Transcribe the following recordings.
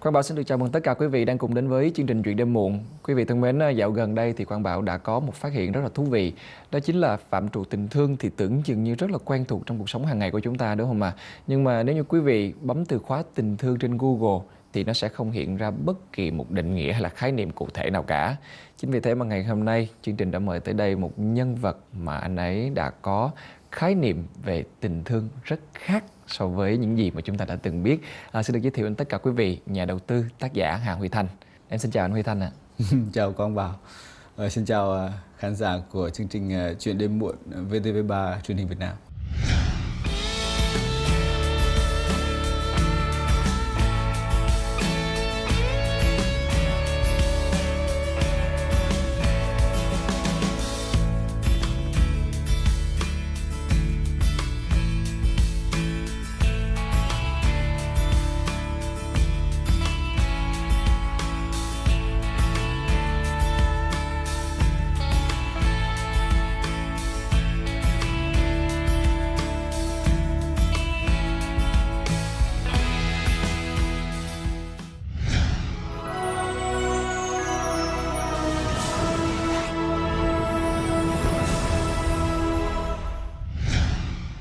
Quang Bảo xin được chào mừng tất cả quý vị đang cùng đến với chương trình Chuyện đêm muộn. Quý vị thân mến, dạo gần đây thì Quang Bảo đã có một phát hiện rất là thú vị. Đó chính là phạm trù tình thương thì tưởng chừng như rất là quen thuộc trong cuộc sống hàng ngày của chúng ta, đúng không ạ? Nhưng mà nếu như quý vị bấm từ khóa tình thương trên Google thì nó sẽ không hiện ra bất kỳ một định nghĩa hay là khái niệm cụ thể nào cả. Chính vì thế mà ngày hôm nay chương trình đã mời tới đây một nhân vật mà anh ấy đã có khái niệm về tình thương rất khác so với những gì mà chúng ta đã từng biết. Xin được giới thiệu đến tất cả quý vị, nhà đầu tư, tác giả Hà Huy Thanh. Em xin chào anh Huy Thanh ạ. Chào Quang Bảo. Xin chào khán giả của chương trình Chuyện đêm muộn VTV3 truyền hình Việt Nam.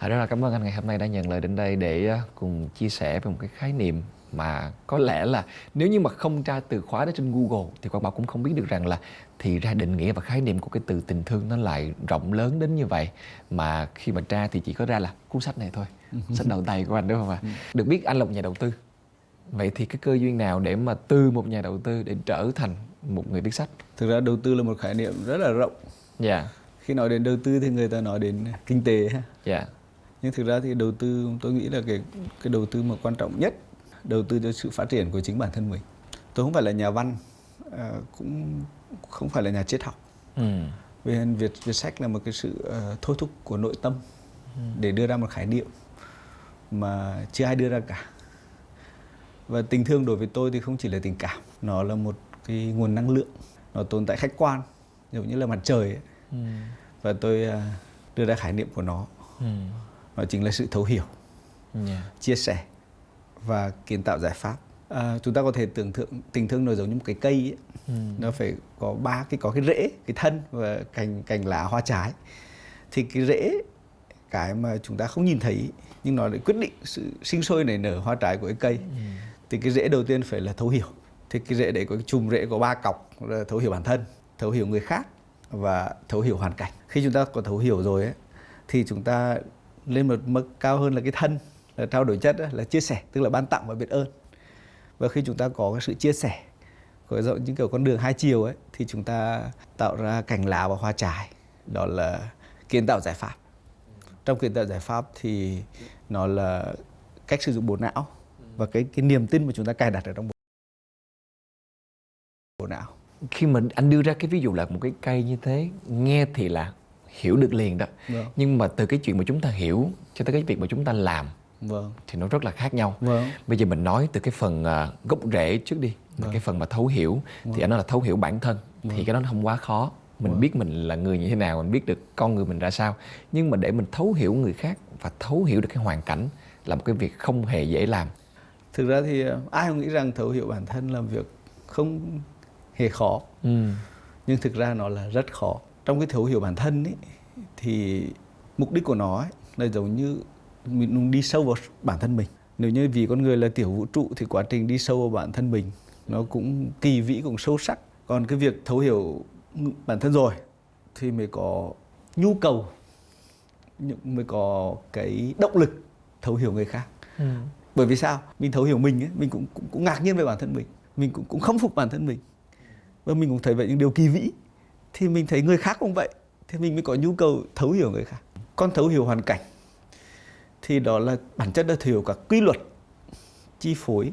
Rất là cảm ơn anh ngày hôm nay đã nhận lời đến đây để cùng chia sẻ về một cái khái niệm mà có lẽ là nếu như mà không tra từ khóa đó trên Google thì Quang Bảo cũng không biết được rằng là thì ra định nghĩa và khái niệm của cái từ tình thương nó lại rộng lớn đến như vậy. Mà khi mà tra thì chỉ có ra là cuốn sách này thôi, sách đầu tay của anh, đúng không ạ? Được biết anh là một nhà đầu tư. Vậy thì cái cơ duyên nào để mà từ một nhà đầu tư để trở thành một người viết sách? Thực ra đầu tư là một khái niệm rất là rộng. Dạ. Khi nói đến đầu tư thì người ta nói đến kinh tế. Dạ. Nhưng thực ra thì đầu tư, tôi nghĩ là cái đầu tư mà quan trọng nhất, đầu tư cho sự phát triển của chính bản thân mình. Tôi không phải là nhà văn, cũng không phải là nhà triết học. Vì viết sách là một cái sự thôi thúc của nội tâm để đưa ra một khái niệm mà chưa ai đưa ra cả. Và tình thương đối với tôi thì không chỉ là tình cảm, nó là một cái nguồn năng lượng, nó tồn tại khách quan, giống như là mặt trời ấy. Và tôi đưa ra khái niệm của nó. Nó chính là sự thấu hiểu, chia sẻ và kiến tạo giải pháp. Chúng ta có thể tưởng tượng tình thương nó giống như một cái cây ấy. Nó phải có có cái rễ, cái thân và cành lá, hoa trái. Thì cái rễ, cái mà chúng ta không nhìn thấy nhưng nó lại quyết định sự sinh sôi nảy nở hoa trái của cái cây. Thì cái rễ đầu tiên phải là thấu hiểu. Thì cái rễ đấy có cái chùm rễ có 3 cọc là thấu hiểu bản thân, thấu hiểu người khác và thấu hiểu hoàn cảnh. Khi chúng ta có thấu hiểu rồi ấy, thì chúng ta lên một mức cao hơn là cái thân, là trao đổi chất, là chia sẻ, tức là ban tặng và biết ơn. Và khi chúng ta có cái sự chia sẻ, gọi giống như kiểu con đường hai chiều ấy, thì chúng ta tạo ra cành lá và hoa trái, đó là kiến tạo giải pháp. Trong kiến tạo giải pháp thì nó là cách sử dụng bộ não và cái niềm tin mà chúng ta cài đặt ở trong bộ não. Khi mà anh đưa ra cái ví dụ là một cái cây như thế, nghe thì là hiểu được liền đó. Nhưng mà từ cái chuyện mà chúng ta hiểu cho tới cái việc mà chúng ta làm thì nó rất là khác nhau. Bây giờ mình nói từ cái phần gốc rễ trước đi. Cái phần mà thấu hiểu thì anh nói là thấu hiểu bản thân. Thì cái đó nó không quá khó. Mình biết mình là người như thế nào, mình biết được con người mình ra sao. Nhưng mà để mình thấu hiểu người khác và thấu hiểu được cái hoàn cảnh là một cái việc không hề dễ làm. Thực ra thì ai cũng nghĩ rằng thấu hiểu bản thân là việc không hề khó. Nhưng thực ra nó là rất khó. Trong cái thấu hiểu bản thân ấy, thì mục đích của nó ấy, là giống như mình đi sâu vào bản thân mình. Nếu như vì con người là tiểu vũ trụ thì quá trình đi sâu vào bản thân mình nó cũng kỳ vĩ, cũng sâu sắc. Còn cái việc thấu hiểu bản thân rồi thì mới có nhu cầu, mới có cái động lực thấu hiểu người khác. Bởi vì sao? Mình thấu hiểu mình ấy, mình cũng ngạc nhiên về bản thân mình cũng khâm phục bản thân mình. Và mình cũng thấy vậy những điều kỳ vĩ. Thì mình thấy người khác cũng vậy, thì mình mới có nhu cầu thấu hiểu người khác. Còn thấu hiểu hoàn cảnh thì đó là bản chất là thấu hiểu các quy luật chi phối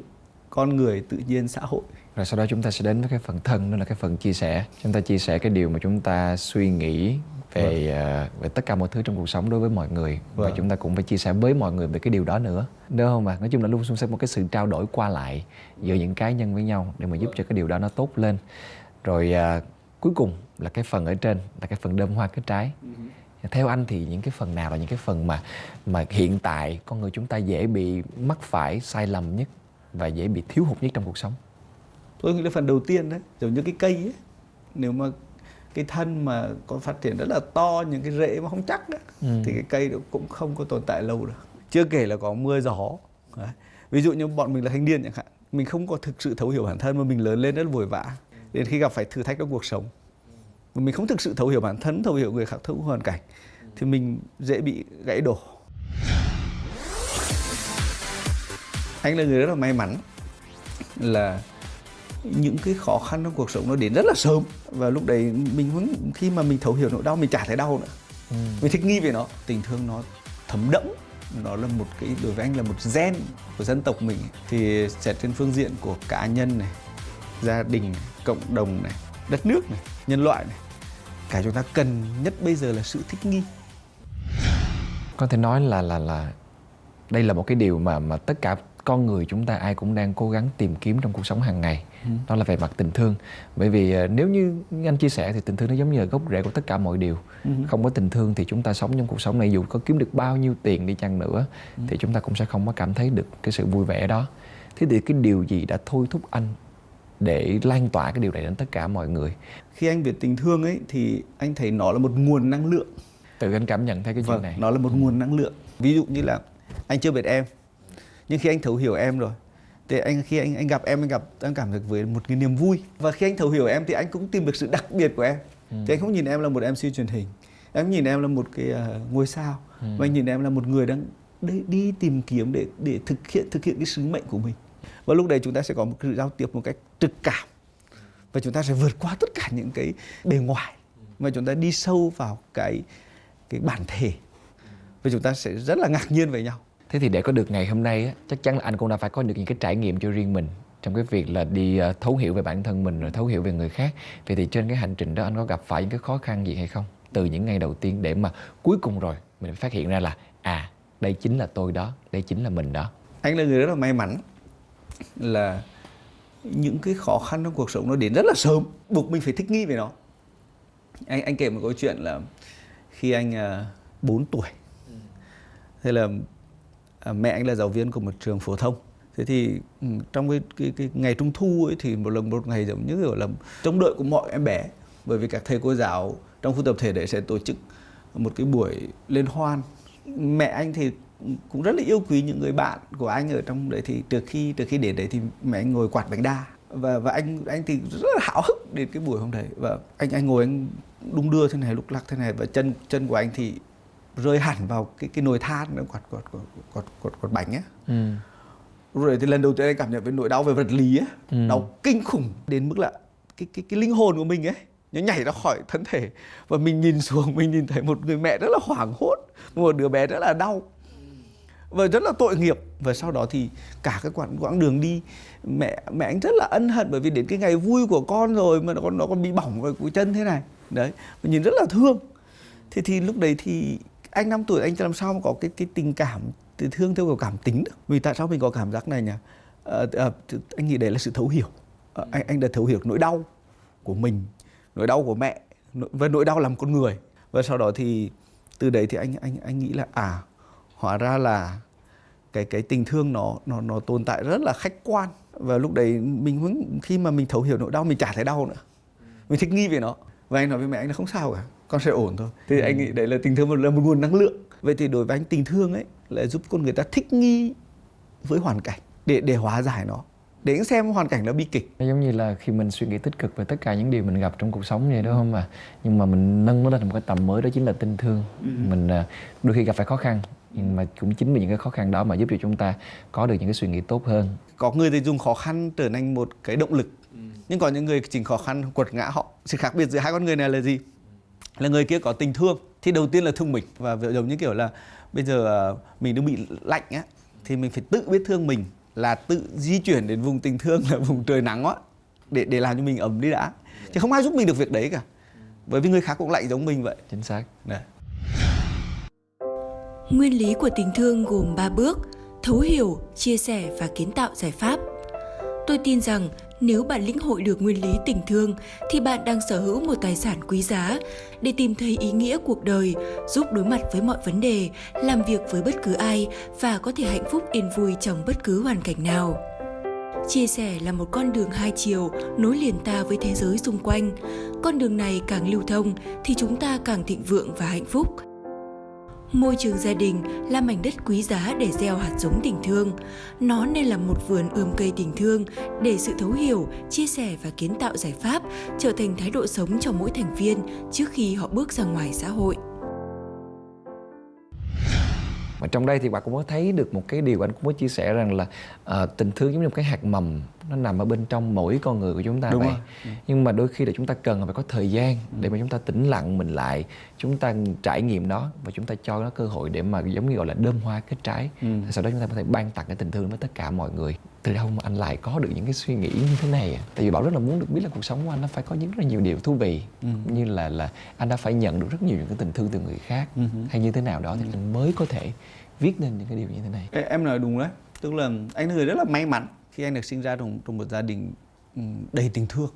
con người, tự nhiên, xã hội. Rồi sau đó chúng ta sẽ đến với cái phần thân, đó là cái phần chia sẻ. Chúng ta chia sẻ cái điều mà chúng ta suy nghĩ về tất cả mọi thứ trong cuộc sống đối với mọi người. Và chúng ta cũng phải chia sẻ với mọi người về cái điều đó nữa, đúng không ạ? Nói chung là luôn sẽ một cái sự trao đổi qua lại giữa những cá nhân với nhau để mà giúp cho cái điều đó nó tốt lên. Rồi cuối cùng là cái phần ở trên, là cái phần đơm hoa kết trái. Theo anh thì những cái phần nào là những cái phần mà hiện tại con người chúng ta dễ bị mắc phải sai lầm nhất và dễ bị thiếu hụt nhất trong cuộc sống? Tôi nghĩ là phần đầu tiên đấy, giống như cái cây ấy, nếu mà cái thân mà có phát triển rất là to, những cái rễ mà không chắc đó, thì cái cây đó cũng không có tồn tại lâu được. Chưa kể là có mưa gió. Đấy. Ví dụ như bọn mình là thanh niên chẳng hạn, mình không có thực sự thấu hiểu bản thân mà mình lớn lên rất là vội vã. Đến khi gặp phải thử thách trong cuộc sống, mà mình không thực sự thấu hiểu bản thân, thấu hiểu người khác, thấu hoàn cảnh, thì mình dễ bị gãy đổ. Anh là người rất là may mắn là những cái khó khăn trong cuộc sống nó đến rất là sớm, và lúc đấy khi mà mình thấu hiểu nỗi đau, mình chả thấy đau nữa. Mình thích nghi về nó. Tình thương nó thấm đẫm, nó là một cái, đối với anh là một gen của dân tộc mình. Thì xét trên phương diện của cá nhân này, gia đình này, cộng đồng này, đất nước này, nhân loại này, cái chúng ta cần nhất bây giờ là sự thích nghi. Có thể nói là đây là một cái điều mà tất cả con người chúng ta ai cũng đang cố gắng tìm kiếm trong cuộc sống hàng ngày. Đó là về mặt tình thương. Bởi vì nếu như anh chia sẻ thì tình thương nó giống như là gốc rễ của tất cả mọi điều. Không có tình thương thì chúng ta sống trong cuộc sống này, dù có kiếm được bao nhiêu tiền đi chăng nữa, thì chúng ta cũng sẽ không có cảm thấy được cái sự vui vẻ đó. Thế thì cái điều gì đã thôi thúc anh để lan tỏa cái điều này đến tất cả mọi người? Khi anh viết tình thương ấy thì anh thấy nó là một nguồn năng lượng. Tự anh cảm nhận thấy cái chuyện này. Nó là một nguồn năng lượng. Ví dụ như là anh chưa biết em, nhưng khi anh thấu hiểu em rồi, thì khi anh gặp em, anh cảm được với một cái niềm vui. Và khi anh thấu hiểu em thì anh cũng tìm được sự đặc biệt của em. Thì anh không nhìn em là một MC truyền hình, anh nhìn em là một cái ngôi sao, và anh nhìn em là một người đang đi tìm kiếm để thực hiện cái sứ mệnh của mình. Và lúc đấy chúng ta sẽ có một sự giao tiếp một cách trực cảm, và chúng ta sẽ vượt qua tất cả những cái bề ngoài, và chúng ta đi sâu vào cái bản thể, và chúng ta sẽ rất là ngạc nhiên với nhau. Thế thì để có được ngày hôm nay á, chắc chắn là anh cũng đã phải có được những cái trải nghiệm cho riêng mình trong cái việc là đi thấu hiểu về bản thân mình, rồi thấu hiểu về người khác. Vậy thì trên cái hành trình đó anh có gặp phải những cái khó khăn gì hay không? Từ những ngày đầu tiên để mà cuối cùng rồi mình phát hiện ra là đây chính là tôi đó, đây chính là mình đó. Anh là người rất là may mắn là những cái khó khăn trong cuộc sống nó đến rất là sớm, buộc mình phải thích nghi về nó. Anh kể một câu chuyện là khi anh 4 tuổi, thế là mẹ anh là giáo viên của một trường phổ thông. Thế thì trong cái ngày Trung thu ấy thì một ngày giống như kiểu là trông đợi của mọi em bé, bởi vì các thầy cô giáo trong khu tập thể đấy sẽ tổ chức một cái buổi liên hoan. Mẹ anh thì cũng rất là yêu quý những người bạn của anh ở trong đấy, thì trước khi đến đấy thì mẹ anh ngồi quạt bánh đa, và anh thì rất là háo hức đến cái buổi hôm đấy, và anh ngồi anh đung đưa thế này, lúc lắc thế này, và chân của anh thì rơi hẳn vào cái nồi than nó quạt bánh á. Rồi thì lần đầu tiên anh cảm nhận về nỗi đau về vật lý á, đau kinh khủng đến mức là cái linh hồn của mình ấy nó nhảy ra khỏi thân thể, và mình nhìn xuống, mình nhìn thấy một người mẹ rất là hoảng hốt, một đứa bé rất là đau và rất là tội nghiệp. Và sau đó thì cả cái quãng đường đi, mẹ anh rất là ân hận, bởi vì đến cái ngày vui của con rồi mà nó còn bị bỏng vào cái chân thế này đấy, mình nhìn rất là thương. Thì lúc đấy thì anh 5 tuổi, anh làm sao mà có cái tình cảm thương theo kiểu cảm tính được. Vì tại sao mình có cảm giác này nhỉ? Anh nghĩ đấy là sự thấu hiểu. Anh đã thấu hiểu nỗi đau của mình, nỗi đau của mẹ, và nỗi đau làm con người. Và sau đó thì từ đấy thì anh nghĩ là hóa ra là cái tình thương nó tồn tại rất là khách quan. Và lúc đấy khi mà mình thấu hiểu nỗi đau, mình chả thấy đau nữa, mình thích nghi về nó. Và anh nói với mẹ anh là không sao cả, con sẽ ổn thôi. Thì anh nghĩ đấy là tình thương là một nguồn năng lượng. Vậy thì đối với anh, tình thương ấy là giúp con người ta thích nghi với hoàn cảnh để hóa giải nó, để xem hoàn cảnh nó bi kịch. Nó giống như là khi mình suy nghĩ tích cực về tất cả những điều mình gặp trong cuộc sống vậy đó không mà, nhưng mà mình nâng nó lên một cái tầm mới, đó chính là tình thương. Mình đôi khi gặp phải khó khăn, nhưng mà cũng chính vì những cái khó khăn đó mà giúp cho chúng ta có được những cái suy nghĩ tốt hơn. Có người thì dùng khó khăn trở thành một cái động lực, nhưng có những người chính khó khăn quật ngã họ. Sự khác biệt giữa hai con người này là gì? Là người kia có tình thương thì đầu tiên là thương mình, và giống như kiểu là bây giờ mình đang bị lạnh á, thì mình phải tự biết thương mình, là tự di chuyển đến vùng tình thương là vùng trời nắng á, để làm cho mình ấm đi đã. Chứ không ai giúp mình được việc đấy cả, bởi vì người khác cũng lạnh giống mình vậy. Chính xác. Đấy. Nguyên lý của tình thương gồm 3 bước: thấu hiểu, chia sẻ và kiến tạo giải pháp. Tôi tin rằng Nếu bạn lĩnh hội được nguyên lý tình thương thì bạn đang sở hữu một tài sản quý giá để tìm thấy ý nghĩa cuộc đời, giúp đối mặt với mọi vấn đề, làm việc với bất cứ ai và có thể hạnh phúc yên vui trong bất cứ hoàn cảnh nào. Chia sẻ là một con đường hai chiều nối liền ta với thế giới xung quanh. Con đường này càng lưu thông thì chúng ta càng thịnh vượng và hạnh phúc. Môi trường gia đình là mảnh đất quý giá để gieo hạt giống tình thương. Nó nên là một vườn ươm cây tình thương để sự thấu hiểu, chia sẻ và kiến tạo giải pháp trở thành thái độ sống cho mỗi thành viên trước khi họ bước ra ngoài xã hội. Mà trong đây thì bạn cũng có thấy được một cái điều anh cũng có chia sẻ rằng là tình thương giống như một cái hạt mầm, nó nằm ở bên trong mỗi con người của chúng ta. Đúng vậy. Nhưng mà đôi khi là chúng ta cần phải có thời gian để mà chúng ta tĩnh lặng mình lại, chúng ta trải nghiệm nó và chúng ta cho nó cơ hội để mà giống như gọi là đơm hoa kết trái. Sau đó chúng ta có thể ban tặng cái tình thương với tất cả mọi người. Từ đâu mà anh lại có được những cái suy nghĩ như thế này? Tại vì Bảo rất là muốn được biết là cuộc sống của anh nó phải có rất là nhiều điều thú vị, như là anh đã phải nhận được rất nhiều những cái tình thương từ người khác hay như thế nào đó thì anh mới có thể viết nên những cái điều như thế này. Em nói đúng đấy, tức là anh là người rất là may mắn khi anh được sinh ra trong một gia đình đầy tình thương.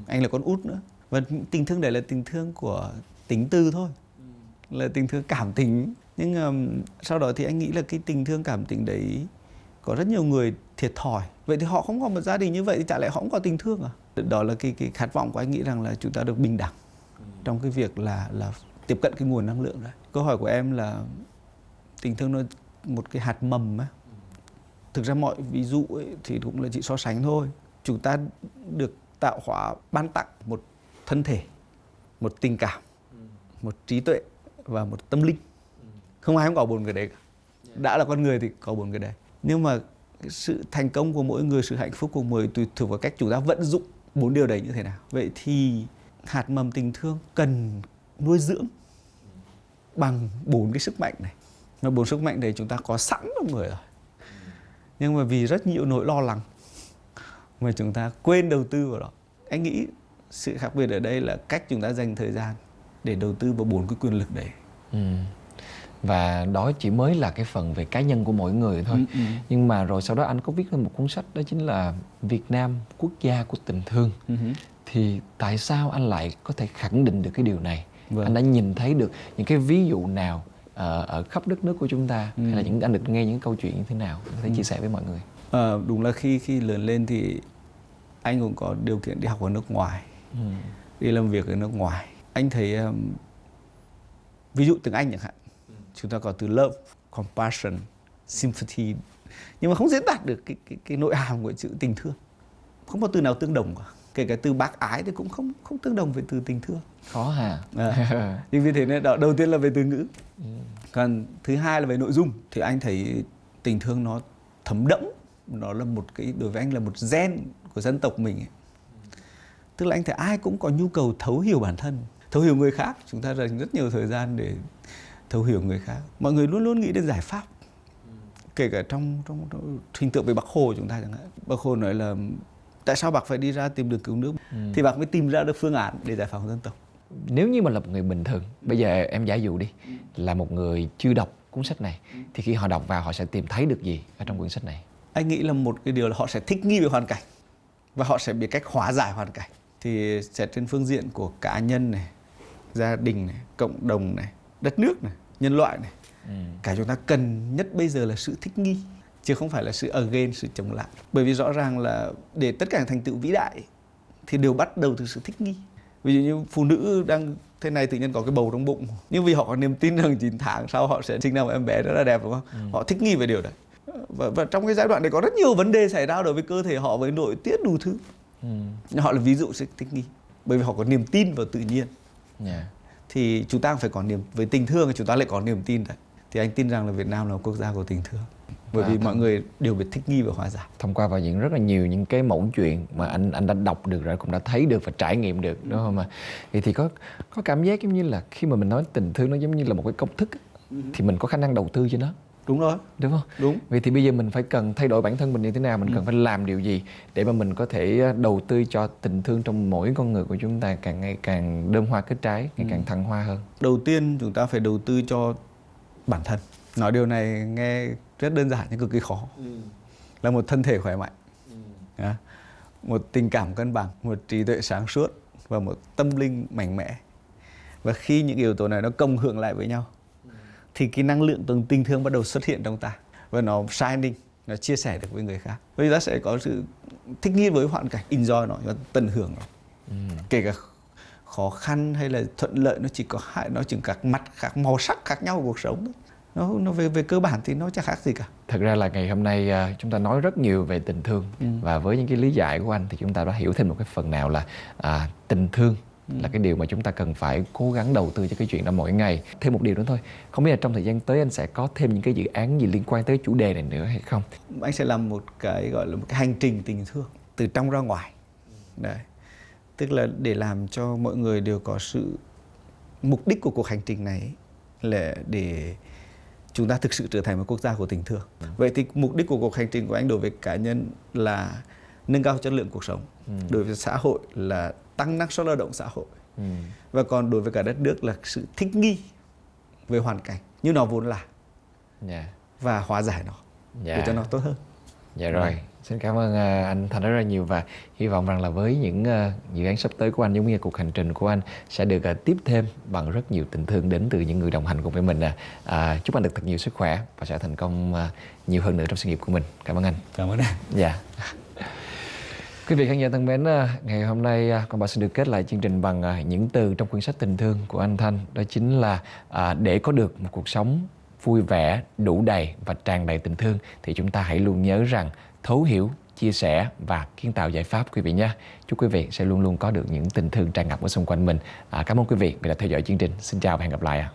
Anh là con út nữa, và tình thương đấy là tình thương của tính từ thôi, là tình thương cảm tình. Nhưng sau đó thì anh nghĩ là cái tình thương cảm tình đấy có rất nhiều người thiệt thòi. Vậy thì họ không có một gia đình như vậy thì chả lẽ họ không có tình thương à? Đó là cái khát vọng của anh, nghĩ rằng là chúng ta được bình đẳng trong cái việc là tiếp cận cái nguồn năng lượng đấy. Câu hỏi của em là tình thương nó một cái hạt mầm á. Thực ra mọi ví dụ ấy thì cũng là chỉ so sánh thôi. Chúng ta được tạo hóa ban tặng một thân thể, một tình cảm, một trí tuệ và một tâm linh. Không ai không có 4 cái đấy cả. Đã là con người thì có 4 cái đấy. Nhưng mà sự thành công của mỗi người, sự hạnh phúc của mỗi người tùy thuộc vào cách chúng ta vận dụng 4 điều đấy như thế nào. Vậy thì hạt mầm tình thương cần nuôi dưỡng bằng 4 cái sức mạnh này. Và 4 sức mạnh đấy chúng ta có sẵn trong người rồi. Nhưng mà vì rất nhiều nỗi lo lắng mà chúng ta quên đầu tư vào đó. Anh nghĩ sự khác biệt ở đây là cách chúng ta dành thời gian để đầu tư vào 4 cái quyền lực đấy. Và đó chỉ mới là cái phần về cá nhân của mỗi người thôi. Nhưng mà rồi sau đó anh có viết lên một cuốn sách, đó chính là Việt Nam, quốc gia của tình thương. Thì tại sao anh lại có thể khẳng định được cái điều này? Anh đã nhìn thấy được những cái ví dụ nào ở khắp đất nước của chúng ta, hay là anh được nghe những câu chuyện như thế nào có thể chia sẻ với mọi người? Đúng là khi lớn lên thì anh cũng có điều kiện đi học ở nước ngoài, đi làm việc ở nước ngoài. Anh thấy ví dụ tiếng Anh chẳng hạn, chúng ta có từ love, compassion, sympathy, nhưng mà không diễn đạt được cái nội hàm của chữ tình thương. Không có từ nào tương đồng cả. Kể cả từ bác ái thì cũng không tương đồng với từ tình thương. Khó hả? Nhưng vì thế nên đầu tiên là về từ ngữ. Còn thứ hai là về nội dung. Thì anh thấy tình thương nó thấm đẫm. Nó là một cái, đối với anh là một gen của dân tộc mình ấy. Tức là anh thấy ai cũng có nhu cầu thấu hiểu bản thân, thấu hiểu người khác. Chúng ta dành rất nhiều thời gian để thấu hiểu người khác. Mọi người luôn luôn nghĩ đến giải pháp. Kể cả trong hình tượng về Bác Hồ chúng ta chẳng hạn. Bác Hồ nói là tại sao bác phải đi ra tìm đường cứu nước? Thì bác mới tìm ra được phương án để giải phóng dân tộc. Nếu như mà là một người bình thường, bây giờ em giả dụ đi, là một người chưa đọc cuốn sách này, thì khi họ đọc vào họ sẽ tìm thấy được gì ở trong cuốn sách này? Anh nghĩ là một cái điều là họ sẽ thích nghi với hoàn cảnh và họ sẽ biết cách hóa giải hoàn cảnh. Thì sẽ trên phương diện của cá nhân này, gia đình này, cộng đồng này, đất nước này, nhân loại này. Cái chúng ta cần nhất bây giờ là sự thích nghi, chứ không phải là sự against, sự chống lại. Bởi vì rõ ràng là để tất cả thành tựu vĩ đại thì đều bắt đầu từ sự thích nghi. Ví dụ như phụ nữ đang thế này tự nhiên có cái bầu trong bụng, nhưng vì họ có niềm tin rằng 9 tháng sau họ sẽ sinh ra một em bé rất là đẹp, đúng không? Họ thích nghi về điều đấy. Và trong cái giai đoạn đấy có rất nhiều vấn đề xảy ra đối với cơ thể họ, với nội tiết đủ thứ. Họ là ví dụ sự thích nghi, bởi vì họ có niềm tin vào tự nhiên. Thì chúng ta phải có niềm, với tình thương thì chúng ta lại có niềm tin đấy. Thì anh tin rằng là Việt Nam là một quốc gia của tình thương, bởi vì mọi người đều biết thích nghi và hóa giải. Thông qua vào những rất là nhiều những cái mẫu chuyện mà anh đã đọc được rồi, cũng đã thấy được và trải nghiệm được, đúng không ạ? Vậy thì có cảm giác giống như là khi mà mình nói tình thương nó giống như là một cái công thức thì mình có khả năng đầu tư cho nó. Đúng rồi. Đúng không? Đúng. Vậy thì bây giờ mình phải cần thay đổi bản thân mình như thế nào? Mình cần phải làm điều gì để mà mình có thể đầu tư cho tình thương trong mỗi con người của chúng ta càng ngày càng đơm hoa kết trái, ngày càng thăng hoa hơn? Đầu tiên chúng ta phải đầu tư cho bản thân. Nói điều này nghe rất đơn giản nhưng cực kỳ khó. Là một thân thể khỏe mạnh. một tình cảm cân bằng, một trí tuệ sáng suốt và một tâm linh mạnh mẽ. Và khi những yếu tố này nó cộng hưởng lại với nhau thì cái năng lượng từ tình thương bắt đầu xuất hiện trong ta, và nó shining, nó chia sẻ được với người khác. Vì ta sẽ có sự thích nghi với hoàn cảnh, enjoy nó, tận hưởng nó. Kể cả khó khăn hay là thuận lợi, nó chỉ có nó chỉ các mặt khác, màu sắc khác nhau của cuộc sống thôi. Nó về cơ bản thì nó chẳng khác gì cả. Thật ra là ngày hôm nay chúng ta nói rất nhiều về tình thương, và với những cái lý giải của anh thì chúng ta đã hiểu thêm một cái phần nào là tình thương là cái điều mà chúng ta cần phải cố gắng đầu tư cho cái chuyện đó mỗi ngày. Thêm một điều nữa thôi, không biết là trong thời gian tới anh sẽ có thêm những cái dự án gì liên quan tới chủ đề này nữa hay không? Anh sẽ làm một cái gọi là một cái hành trình tình thương từ trong ra ngoài. Đấy. Tức là để làm cho mọi người đều có sự mục đích của cuộc hành trình này là để chúng ta thực sự trở thành một quốc gia của tình thương. Vậy thì mục đích của cuộc hành trình của anh đối với cá nhân là nâng cao chất lượng cuộc sống, đối với xã hội là tăng năng suất lao động xã hội, và còn đối với cả đất nước là sự thích nghi với hoàn cảnh như nó vốn là, và hóa giải nó để cho nó tốt hơn. Dạ rồi, xin cảm ơn anh Thành rất là nhiều, và hy vọng rằng là với những dự án sắp tới của anh, giống như cuộc hành trình của anh sẽ được tiếp thêm bằng rất nhiều tình thương đến từ những người đồng hành cùng với mình. Chúc anh được thật nhiều sức khỏe và sẽ thành công nhiều hơn nữa trong sự nghiệp của mình. Cảm ơn anh. Cảm ơn anh. Dạ. Quý vị khán giả thân mến, ngày hôm nay con Bảo xin được kết lại chương trình bằng những từ trong quyển sách Tình Thương của anh Thanh. Đó chính là để có được một cuộc sống vui vẻ, đủ đầy và tràn đầy tình thương thì chúng ta hãy luôn nhớ rằng thấu hiểu, chia sẻ và kiến tạo giải pháp quý vị nhé. Chúc quý vị sẽ luôn luôn có được những tình thương tràn ngập ở xung quanh mình. Cảm ơn quý vị vì đã theo dõi chương trình. Xin chào và hẹn gặp lại.